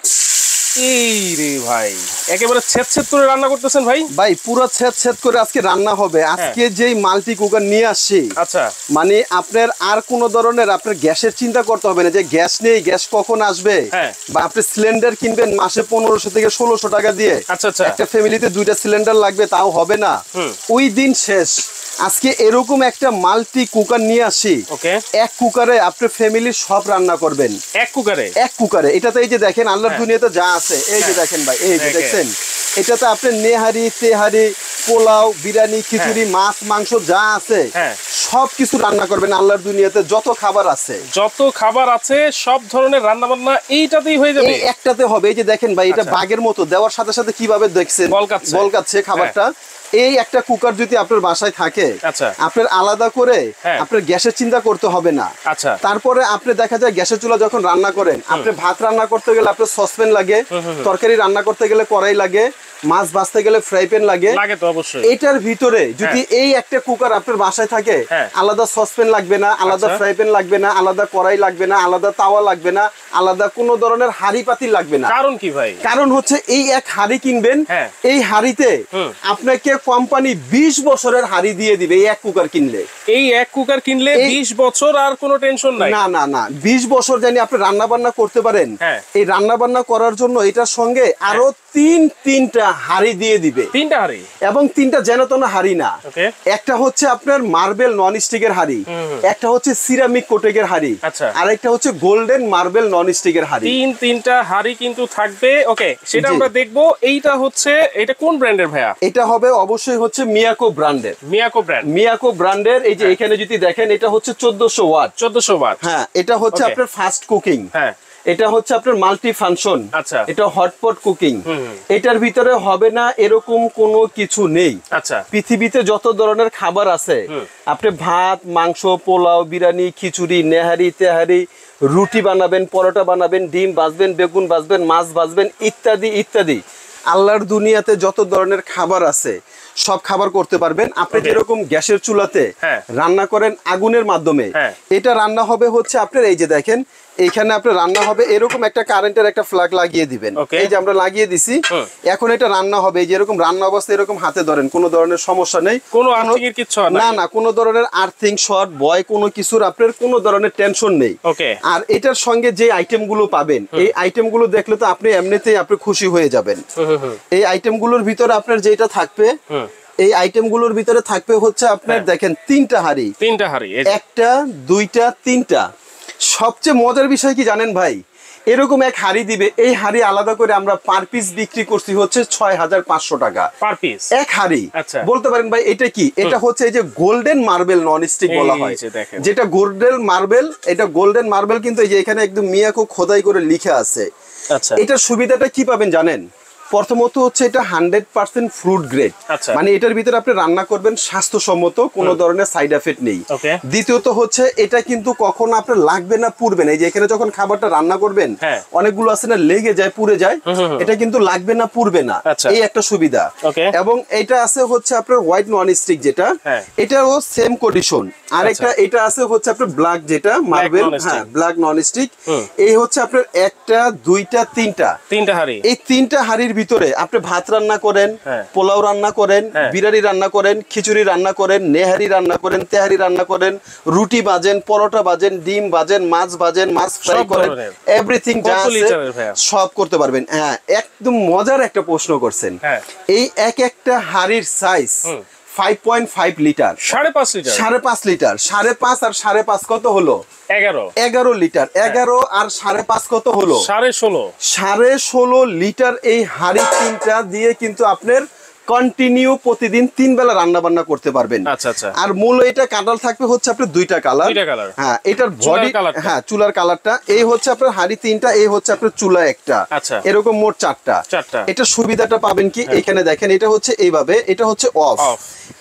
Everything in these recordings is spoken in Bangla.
এই রে ভাই, একেবারে ছেদ ছেদ করে রান্না করতেছেন ভাই? ভাই পুরো ছেদ ছেদ করে আজকে রান্না হবে। আজকে যেই মাল্টি কুকার নিয়ে আসছি, আচ্ছা, মানে আপনার আর কোনো ধরনের আপনার গ্যাসের চিন্তা করতে হবে না যে গ্যাস নেই, গ্যাস কখন আসবে, বা আপনি সিলিন্ডার কিনবেন মাসে 1500 থেকে 1600 টাকা দিয়ে। আচ্ছা আচ্ছা, একটা ফ্যামিলিতে 2টা সিলিন্ডার লাগবে, তাও হবে না, ওই দিন শেষ। আজকে এরকম একটা মাল্টি কুকার নিয়ে আসি। এক কুকারে আপনার ফ্যামিলির সব রান্না করবেন। এক কুকারে এটাতে এই যে দেখেন আল্লাহর দুনিয়াতে যা আছে, এই যে দেখেন ভাই, এই যে দেখছেন, এটাতে আপনি নেহারি, তেহারি, পোলাও, বিরিয়ানি, খিচুড়ি, মাছ, মাংস যা আছে সবকিছু রান্না করবেন। আল্লাহর দুনিয়াতে যত খাবার আছে সব ধরনের রান্না বান্না এইটাতেই হয়ে যাবে, একটাতে হবে। এই যে দেখেন ভাই, এটা বাগের মতো দেওয়ার সাথে সাথে কিভাবে দেখছেন বলকাচ্ছে খাবারটা। এই একটা কুকার যদি আপনার বাসায় থাকে, আপনার আলাদা করে আপনার গ্যাসের চিন্তা করতে হবে না। তারপরে আপনি দেখা যায় গ্যাসের চুলা যখন রান্না করেন, আপনি ভাত রান্না করতে গেলে আপনার সসপ্যান লাগে, তরকারি রান্না করতে গেলে কড়াই লাগে, মাছ ভাজতে গেলে ফ্রাই প্যান লাগে। এটার ভিতরে যদি এই একটা কুকার আপনার বাসায় থাকে, আলাদা সসপ্যান লাগবে না, আলাদা ফ্রাই প্যান লাগবে না, আলাদা কড়াই লাগবে না, আলাদা তাওয়া লাগবে না, আলাদা কোনো ধরনের হাঁড়ি পাতিল লাগবে না। কারণ কি ভাই? কারণ হচ্ছে এই এক হাঁড়ি কিনবেন, এই হাঁড়িতে আপনাকে কোম্পানি 20 বছরের হাঁড়ি দিয়ে দিবে। এই এক কুকার কিনলে, 20 বছর আর কোনো টেনশন নাই। না 20 বছর জানি আপনি রান্না বান্না করতে পারেন। এই রান্না বান্না করার জন্য এটার সঙ্গে আরো তিনটা হাঁড়ি দিয়ে দিবে। 3টা হাঁড়ি, এবং 3টা যেন তো না হাঁড়ি না। একটা হচ্ছে আপনার মার্বেল নন স্টিকের হাঁড়ি, একটা হচ্ছে সিরামিক কোটেকের হাঁড়ি, আর একটা হচ্ছে গোল্ডেন মার্বেল নন স্টিকের হাঁড়ি। 3টা হাঁড়ি কিন্তু থাকবে। ওকে, সেটা আমরা দেখবো। এটা কোন ব্র্যান্ডের ভাইয়া? এটা হবে অবশ্যই হচ্ছে মিয়াকো ব্র্যান্ডের। মিয়াকো ব্র্যান্ডের। এই যে এখানে যদি দেখেন, এটা হচ্ছে 1400 ওয়াট। হ্যাঁ, এটা হচ্ছে আপনার ফাস্ট কুকিং। এটা হচ্ছে আপনার মাল্টি ফাংশন। এটা হটপট কুকিং। এটার ভিতরে হবে না এরকম কোনো কিছু নেই। পৃথিবীতে যত ধরনের খাবার আছে, আপনি ভাত, মাংস, পোলাও, বিরিয়ানি, খিচুড়ি, নেহারি, তেহারি, রুটি বানাবেন, পরোটা বানাবেন, ডিম ভাজবেন, বেগুন ভাজবেন, মাছ ভাজবেন, ইত্যাদি ইত্যাদি। আল্লাহর দুনিয়াতে যত ধরনের খাবার আছে সব খাবার করতে পারবেন। আপনি যেরকম গ্যাসের চুলাতে রান্না করেন আগুনের মাধ্যমে, এটা রান্না হবে হচ্ছে আপনার এই যে দেখেন, এইখানে আপনার রান্না হবে এরকম একটা কারেন্টের একটা ফ্ল্যাগ লাগিয়ে দিবেন। এই যে আমরা লাগিয়ে দিছি, এখন এটা রান্না হবে। এই যে এরকম রান্না অবস্থা এরকম হাতে ধরেন, কোনো ধরনের সমস্যা নেই, কোনো আর্থিং এর কিছু না, কোনো ধরনের আর্থিং, শর্ট, বয়, কোনো কিছুর আপনার কোনো ধরনের টেনশন নেই। আর এটার সঙ্গে যে আইটেম গুলো পাবেন, এই আইটেম গুলো দেখলে তো আপনি এমনিতেই আপনি খুশি হয়ে যাবেন। এই আইটেম গুলোর ভিতরে আপনার যেটা থাকবে, এই আইটেম গুলোর ভিতরে থাকবে হচ্ছে আপনার দেখেন 3টা হাঁড়ি, 1টা 2টা 3টা। সবচেয়ে মজার বিষয় কি জানেন ভাই? এরকম এক হাঁড়ি দিবে। এই হাঁড়ি আলাদা করে আমরা পার পিস বিক্রি করছি হচ্ছে 6500 টাকা পার পিস, এক হাঁড়ি। বলতে পারেন ভাই এটা কি? এটা হচ্ছে এই যে গোল্ডেন মার্বেল নন স্টিক বলা হয়, যেটা গোল্ডেন মার্বেল। এটা গোল্ডেন মার্বেল কিন্তু এই যে এখানে একদম মিয়াকো খোদাই করে লিখে আছে। এটার সুবিধাটা কি পাবেন জানেন? প্রথমত হচ্ছে এটা 100% ফ্রুট গ্রেড, মানে এটার ভিতরে আপনি রান্না করবেন স্বাস্থ্যসম্মত, কোনো ধরনের সাইড এফেক্ট নেই। দ্বিতীয়ত হচ্ছে এটা কিন্তু কখনো আপনার লাগবে না, পুড়বে না। এই যে এখানে যখন খাবারটা রান্না করবেন অনেকগুলো আছে না, লেগে যায়, পুড়ে যায়, এটা কিন্তু লাগবে না, পুড়বে না, এই একটা সুবিধা। এবং এটা আছে হচ্ছে আপনার হোয়াইট নন স্টিক, যেটা এটাও সেম কন্ডিশন। আর একটা এটা আছে হচ্ছে আপনার ব্ল্যাক, যেটা মার্বেল, হ্যাঁ ব্ল্যাক নন স্টিক। এই হচ্ছে আপনার 1টা 2টা 3টা হাঁড়ি। এই 3টা হাঁড়ির ভিতরে আপনি ভাত রান্না করেন, পোলাও রান্না করেন, বিরিয়ানি রান্না করেন, খিচুড়ি রান্না করেন, নেহারি রান্না করেন, তেহারি রান্না করেন, রুটি ভাজেন, পরোটা ভাজেন, ডিম ভাজেন, মাছ ভাজেন, মাছ ফ্রাই করেন, এভরিথিং যা আছে সব করতে পারবেন। হ্যাঁ, একদম মজার একটা প্রশ্ন করছেন। এই একটা হাঁড়ির সাইজ 5.5 লিটার, 5.5 লিটার। 5.5 আর 5.5 কত হলো? 11 লিটার। 11 আর 5.5 কত হলো? 16.5 লিটার। এই হাঁড়ি 3টা দিয়ে কিন্তু আপনার কন্টিনিউ প্রতিদিন 3 বেলা রান্না বান্না করতে পারবেন। আর মূল এটা কালার থাকবে হচ্ছে আপনার 2টা কালার। হ্যাঁ, এটার বডি, হ্যাঁ চুলার কালারটা, এই হচ্ছে আপনার হাঁড়ি 3টা, এই হচ্ছে আপনার চুলা একটা, এরকম মোট 4টা। এটা সুবিধাটা পাবেন কি? এখানে দেখেন, এটা হচ্ছে এইভাবে, এটা হচ্ছে অফ,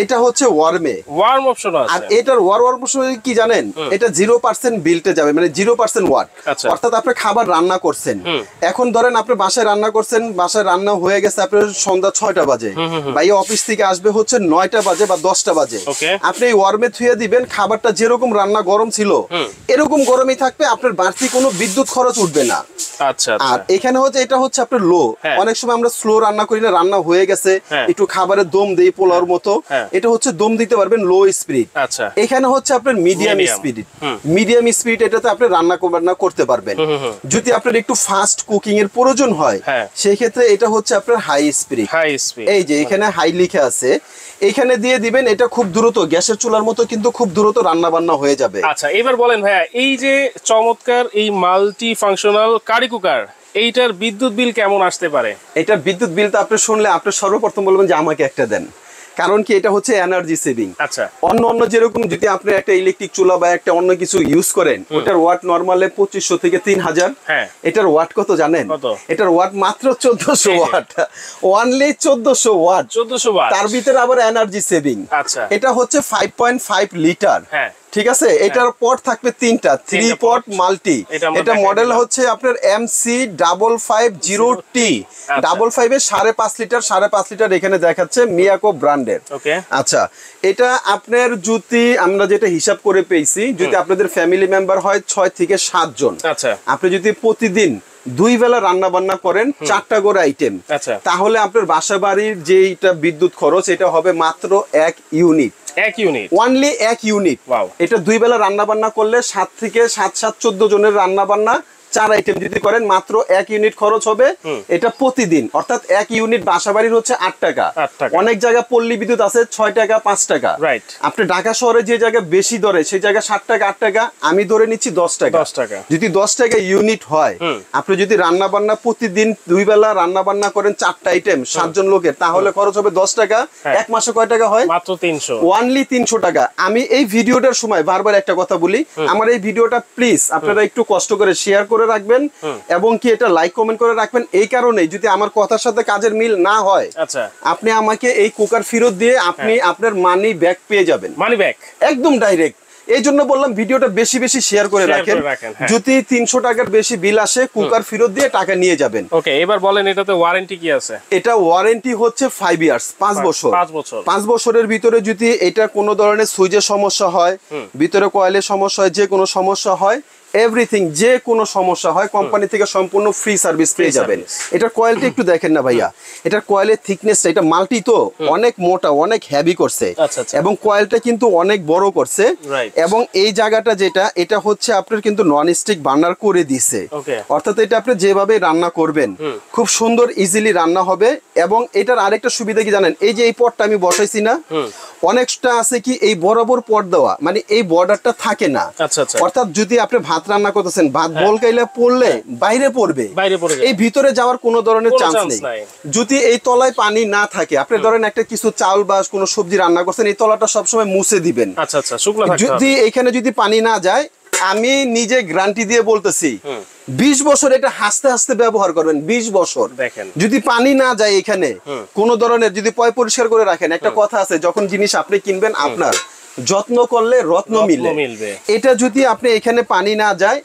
এটা হচ্ছে ওয়ার্ম অপশন আছে। আর এটার ওয়ার্ম অপশন কি জানেন? এটা 0% বিল্টে যাবে, মানে 0% ওয়াট। অর্থাৎ আপনি খাবার রান্না করছেন, এখন ধরেন আপনি বাসায় রান্না করছেন, বাসায় রান্না হয়ে গেছে আপনার সন্ধ্যা 6টা বাজে, ভাই অফিস থেকে আসবে হচ্ছে 9টা বাজে বা 10টা বাজে, আপনি এই ওয়ার্মে থুয়ে দিবেন, খাবারটা যেরকম রান্না গরম ছিল এরকম গরমই থাকবে, আপনার বাড়তি কোনো বিদ্যুৎ খরচ উঠবে না। আচ্ছা। আর এখানে হচ্ছে এটা হচ্ছে আপনার লো, অনেক সময় আমরা স্লো রান্না করি না, রান্না হয়ে গেছে একটু খাবারের দম দেই পোলাওর মতো, এটা হচ্ছে দম দিতে পারবেন লো স্পিড। আচ্ছা, এখানে হচ্ছে আপনার মিডিয়াম স্পিড, মিডিয়াম স্পিড এটাতে আপনি রান্না করতে পারবেন। যদি আপনার একটু ফাস্ট কুকিং এর প্রয়োজন হয় সেই ক্ষেত্রে এটা হচ্ছে আপনার হাই স্পিড। এই যে এখানে হাই লিখে আছে, এখানে দিয়ে দিবেন, এটা খুব দ্রুত গ্যাসের চুলার মতো কিন্তু খুব দ্রুত রান্না বান্না হয়ে যাবে। আচ্ছা, এবার বলেন ভাইয়া, এই যে চমৎকার এই মাল্টি ফাংশনাল কারি কুকার, এইটার বিদ্যুৎ বিল কেমন আসতে পারে? এটা বিদ্যুৎ বিলটা আপনি শুনলে আপনি সর্বপ্রথম বলবেন যে আমাকে একটা দেন, কারণ কি এটা হচ্ছে এনার্জি সেভিং। আচ্ছা, অন্য যেরকম যদি আপনি একটা ইলেকট্রিক চুলা বা একটা অন্য কিছু ইউজ করেন, ওটার ওয়াট নরমালে 2500 থেকে 3000, এটার ওয়াট কত জানেন? এটার ওয়াট মাত্র 1400 ওয়াট, অনলি 1400 ওয়াট, তার ভিতরে আবার এনার্জি সেভিং। আচ্ছা, এটা হচ্ছে 5.5 লিটার। ঠিক আছে, এটার পট থাকবে 3টা 3 পট মাল্টি। এটা মডেল হচ্ছে আপনার MC550T, 55 এর 5.5 লিটার 5.5 লিটার এখানে দেখাচ্ছে মিয়াকো ব্র্যান্ডের। আচ্ছা, এটা আপনার যদি আমরা যেটা হিসাব করে পেয়েছি, যদি আপনাদের ফ্যামিলি মেম্বার হয় 6 থেকে 7 জন, আচ্ছা, আপনি যদি প্রতিদিন 2 বেলা রান্না বান্না করেন 4টা করে আইটেম, তাহলে আপনার বাসা বাড়ির যেটা বিদ্যুৎ খরচ এটা হবে মাত্র 1 ইউনিট। Only 1 unit. এটা 2 বেলা রান্না বান্না করলে 7 থেকে 7 14 জনের রান্না বান্না 4 আইটেম যদি করেন মাত্র 1 ইউনিট খরচ হবে। এটা প্রতিদিন, অর্থাৎ 1 ইউনিট বাসা বাড়ির হচ্ছে 8 টাকা। অনেক জায়গা পল্লী বিদ্যুৎ আছে 6 টাকা 5 টাকা। আপনি ঢাকা শহরে যে জায়গা বেশি ধরে সেই জায়গা 7 টাকা 8 টাকা, আমি ধরে নিচ্ছি 10 টাকা। যদি 10 টাকা ইউনিট হয়, আপনি যদি রান্না বান্না প্রতিদিন 2 বেলা রান্না বান্না করেন 4টা আইটেম 7 জন লোকের, তাহলে খরচ হবে 10 টাকা। এক মাসে কয় টাকা হয়? মাত্র 300, অনলি 300 টাকা। আমি এই ভিডিওটার সময় বারবার একটা কথা বলি, আমার এই ভিডিওটা প্লিজ আপনারা একটু কষ্ট করে শেয়ার করে রাখবেন এবং কি এটা লাইক কমেন্ট করে রাখবেন। এই কারণে যদি আমার কথার সাথে কাজের মিল না হয়, আচ্ছা, আপনি আমাকে এই কুকার ফেরত দিয়ে আপনি আপনার মানি ব্যাক পেয়ে যাবেন, মানি ব্যাক একদম ডাইরেক্ট। এই জন্য বললাম ভিডিওটা বেশি বেশি শেয়ার করে রাখেন। যদি 300 টাকার বেশি বিল আসে কুকার ফেরত দিয়ে টাকা নিয়ে যাবেন। ওকে, এবার বলেন এটাতে ওয়ারেন্টি কি আছে? এটা ওয়ারেন্টি হচ্ছে 5 ইয়ার্স, 5 বছর। 5 বছরের ভিতরে যদি এটা কোনো ধরনের সুইচের সমস্যা হয়, ভিতরে কয়েলের সমস্যা হয়, যে কোনো সমস্যা হয়, এভরিথিং যে কোনো সমস্যা হয় কোম্পানি থেকে সম্পূর্ণ ফ্রি সার্ভিস পেয়ে যাবেন। এটার কয়েলটা একটু দেখেন না ভাইয়া, এটার কয়েলের থিকনেসটা, এটা মাল্টি তো অনেক মোটা, অনেক হেভি করছে এবং কয়েলটা কিন্তু অনেক বড় করছে। এবং এই জায়গাটা যেটা, এটা হচ্ছে আপনার কিন্তু নন স্টিক বার্নার করে দিছে, অর্থাৎ এটা আপনি যেভাবে রান্না করবেন খুব সুন্দর ইজিলি রান্না হবে। এবং এটার আরেকটা সুবিধা কি জানেন, এই যে এই পটটা আমি বসাইছি না, অনেকটা আছে কি এই বরাবর পট দেওয়া, মানে এই বর্ডারটা থাকে না। অর্থাৎ যদি আপনি ভাত রান্না করতেছেন, ভাত বলকাইলে পড়লে বাইরে পড়বে, এই ভিতরে যাওয়ার কোনো ধরনের চান্স নেই। যদি এই তলায় পানি না থাকে, আপনি ধরেন একটা কিছু চাউল বা কোনো সবজি রান্না করছেন, এই তলাটা সবসময় মুছে দিবেন। যদি এইখানে যদি পানি না যায়, আমি নিজে গ্যারান্টি দিয়ে বলতেছি 20 বছর এটা হাসতে হাসতে ব্যবহার করবেন। 20 বছর যদি পানি না যায় এখানে কোন ধরনের, যদি পয় পরিষ্কার করে রাখেন, একটা কথা আছে, যখন জিনিস আপনি কিনবেন আপনার যত্ন করলে রত্ন মিলবে। এটা যদি আপনি এখানে পানি না যায়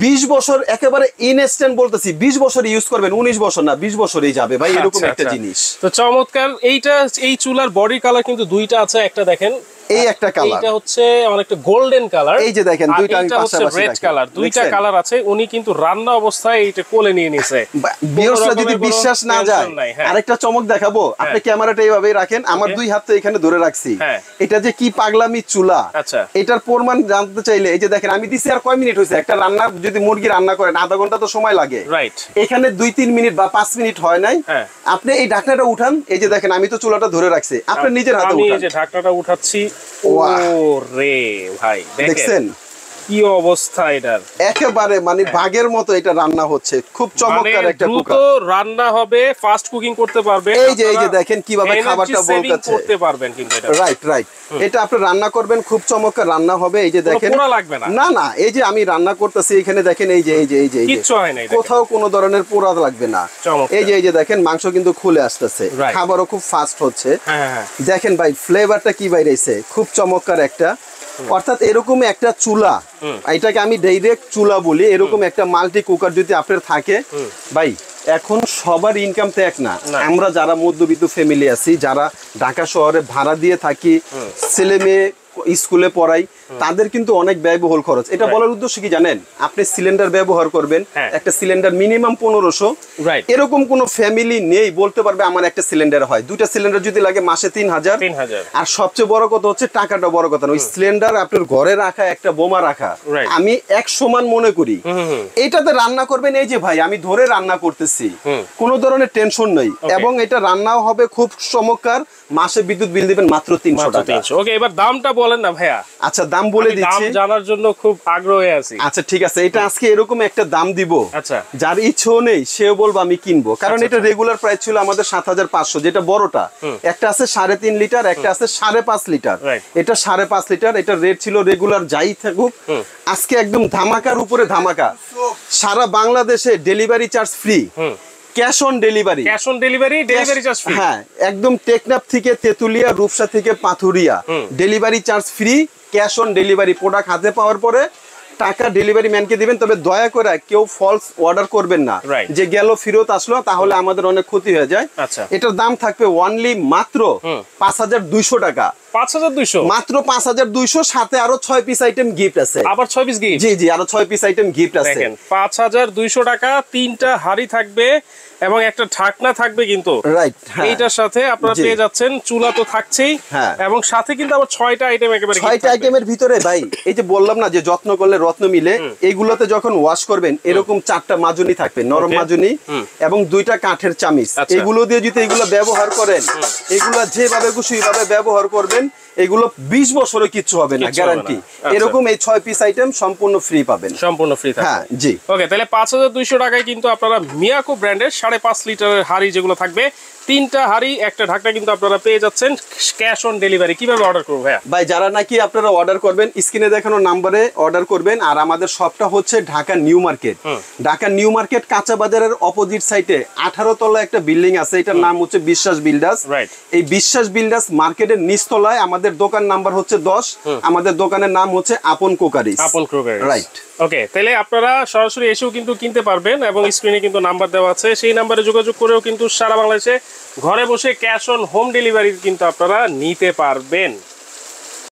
20 বছর একেবারে ইনস্ট্যান্ট বলতেছি, 20 বছর ইউজ করবেন, 19 বছর না 20 বছরই যাবে ভাই, এরকম একটা জিনিস। তো চমৎকার। এইটা এই চুলার বডি কালার কিন্তু দুইটা আছে, একটা দেখেন এই একটা কালার, এটা হচ্ছে অনেকটা গোল্ডেন কালার, এই যে দেখেন দুইটা আমি পাশাপাশি রেড কালার, দুইটা কালার আছে। উনি কিন্তু রান্না অবস্থায় এটা কোলে নিয়ে নিছে। ভিউয়ার্সরা যদি বিশ্বাস না যায়, আরেকটা চমক দেখাবো, আপনি ক্যামেরাটা এইভাবেই রাখেন, আমার দুই হাত তো এখানে ধরে রাখছি, এটা যে কি পাগলামি চুলা, এটার প্রমাণ জানতে চাইলে এই যে দেখেন, আমি দিছি আর কয় মিনিট হইছে, একটা রান্না যদি মুরগি রান্না করেন আধা ঘন্টা তো সময় লাগে, রাইট, এখানে 2-3 মিনিট বা 5 মিনিট হয় নাই। আপনি এই ঢাকনাটা উঠান, এই যে দেখেন আমি তো চুলাটা ধরে রাখছি, আপনি নিজের হাতে উঠান। আমি এই যে ঢাকনাটা উঠাচ্ছি, ওরে ভাই দেখেন কি অবস্থা এটার, একেবারে মানে বাগের মতো এটা রান্না হচ্ছে, খুব চমৎকার একটা কুকার, দ্রুত রান্না হবে, ফাস্ট কুকিং করতে পারবে। এই যে দেখেন কিভাবে খাবারটা বলকাচ্ছে করতে পারবেন কিন্তু এটা, রাইট, এটা আপনি রান্না করবেন খুব চমৎকার রান্না হবে। এই যে দেখেন পোড়া লাগবে না, না এই যে আমি রান্না করতেছি এখানে দেখেন, এই যে কিচ্ছু হয় না, কোথাও কোনো ধরনের পোড়া লাগবে না। এই যে দেখেন মাংস কিন্তু খুলে আসতেছে, খাবারও খুব ফাস্ট হচ্ছে। দেখেন ভাই ফ্লেভারটা কি বাইরেছে, খুব চমৎকার একটা। অর্থাৎ এরকম একটা চুলা, এটাকে আমি ডাইরেক্ট চুলা বলি, এরকম একটা মাল্টি কুকার যদি আপনার থাকে ভাই এখন সবার ইনকাম তো এক না। আমরা যারা মধ্যবিত্ত ফ্যামিলি আছি, যারা ঢাকা শহরে ভাড়া দিয়ে থাকি, ছেলে মেয়ে স্কুলে পড়াই, তাদের কিন্তু অনেক ব্যয়বহুল খরচ। এটা বলার উদ্দেশ্য কি জানেন? আপনি সিলিন্ডার ব্যবহার করবেন, একটা সিলিন্ডার মিনিমাম 1500, এরকম কোন ফ্যামিলি নেই বলতে পারবে আমার একটা সিলিন্ডার হয়। দুইটা সিলিন্ডার যদি লাগে মাসে 3000। আর সবচেয়ে বড় কথা হচ্ছে টাকাটা বড় কথা না, ওই সিলিন্ডার আপনার ঘরে রাখা, একটা বোমা রাখা, আমি এক সমান মনে করি। এটাতে রান্না করবেন, এই যে ভাই আমি ধরে রান্না করতেছি, কোনো ধরনের টেনশন নেই, এবং এটা রান্নাও হবে খুব চমৎকার। মাসে বিদ্যুৎ বিল দিবেন মাত্র 300 টাকা। ওকে, এবার দামটা বলেন না ভাইয়া। আচ্ছা, দাম বলে দিচ্ছি, দাম জানার জন্য খুব আগ্রহী আছি। আচ্ছা ঠিক আছে, এটা আজকে এরকম একটা দাম দিব, আচ্ছা, যার ইচ্ছেও নেই সেও বলবো আমি কিনবো, কারণ এটা রেগুলার প্রাইস ছিল আমাদের 7500, যেটা বড়টা। একটা আছে 3.5 লিটার, একটা আছে 5.5 লিটার। এটা 5.5 লিটার, এটা রেট ছিল রেগুলার যাই থাকুক, আজকে একদম ধামাকার উপরে ধামাকা। সারা বাংলাদেশে delivery charge free, cash on delivery, delivery charge free. হ্যাঁ, একদম টেকনাফ থেকে তেতুলিয়া, রূপসা থেকে Pathuria, delivery charge free, cash on delivery. Product হাতে পাওয়ার পরে টাকা ডেলিভারি ম্যানকে দিবেন। তবে দয়া করে কেউ ফলস অর্ডার করবেন না, যে গেল ফেরত আসলো, তাহলে আমাদের অনেক ক্ষতি হয়ে যায়। এটার দাম থাকবে অনলি মাত্র 5200 টাকা। 5200 মাত্র 5200, সাথে আরো 6 পিস আইটেম গিফট আছে। আবার 6 পিস গিফট? জি জি, আরো 6 পিস আইটেম গিফট আছে। দেখেন 5200 টাকা, 3টা হাড়ি থাকবে এবং একটা ঢাকনা থাকবে কিন্তু। রাইট, এইটার সাথে আপনারা পেয়ে যাচ্ছেন, চুলা তো থাকছেই, এবং সাথে কিন্তু আবার 6টা আইটেম একেবারে। 6টা আইটেমের ভিতরে ভাই, এই যে বললাম না যে যত্ন করলে রত্ন মিলে, এইগুলোতে যখন ওয়াশ করবেন এরকম 4টা মাজুনি থাকবে, নরম মাজুনি, এবং 2টা কাঠের চামিচ। এগুলো দিয়ে যদি এগুলো ব্যবহার করেন, এগুলো যেভাবে খুশি ওইভাবে ব্যবহার করবেন, এগুলো 20 বছরে কিচ্ছু হবে না, গ্যারান্টি। এরকম এই 6 পিস আইটেম সম্পূর্ণ ফ্রি পাবেন, সম্পূর্ণ ফ্রি থাকবে। হ্যাঁ জি। ওকে, তাহলে 5200 টাকায় কিন্তু আপনারা মিয়াকো ব্র্যান্ডের 5.5 লিটারের হাড়ি যেগুলো থাকবে, 3টা হাড়ি, একটা ঢাকনা কিন্তু আপনারা পেয়ে যাচ্ছেন ক্যাশ অন ডেলিভারি। কিভাবে অর্ডার করব ভাইয়া? ভাই যারা নাকি আপনারা অর্ডার করবেন, স্ক্রিনে দেখানো নাম্বারে অর্ডার করবেন। আর আমাদের শপটা হচ্ছে Dhaka new market. Dhaka new market কাঁচা বাজারের অপোজিট সাইডে 18 তলা একটা বিল্ডিং আছে, এটার নাম হচ্ছে বিশ্বাস বিল্ডার্স। এই বিশ্বাস বিল্ডার্স মার্কেটের নিচতলায় আমাদের দোকান নাম্বার হচ্ছে 10। আমাদের দোকানের নাম হচ্ছে আপন কোকারিস। আপন কোকারিস, রাইট। ওকে, তাহলে আপনারা সরাসরি এসেও কিন্তু কিনতে পারবেন, এবং স্ক্রিনে কিন্তু নাম্বার দেওয়া আছে, সেই নাম্বারে যোগাযোগ করেও কিন্তু সারা বাংলাদেশে ঘরে বসে ক্যাশ অন হোম ডেলিভারি কিন্তু আপনারা নিতে পারবেন।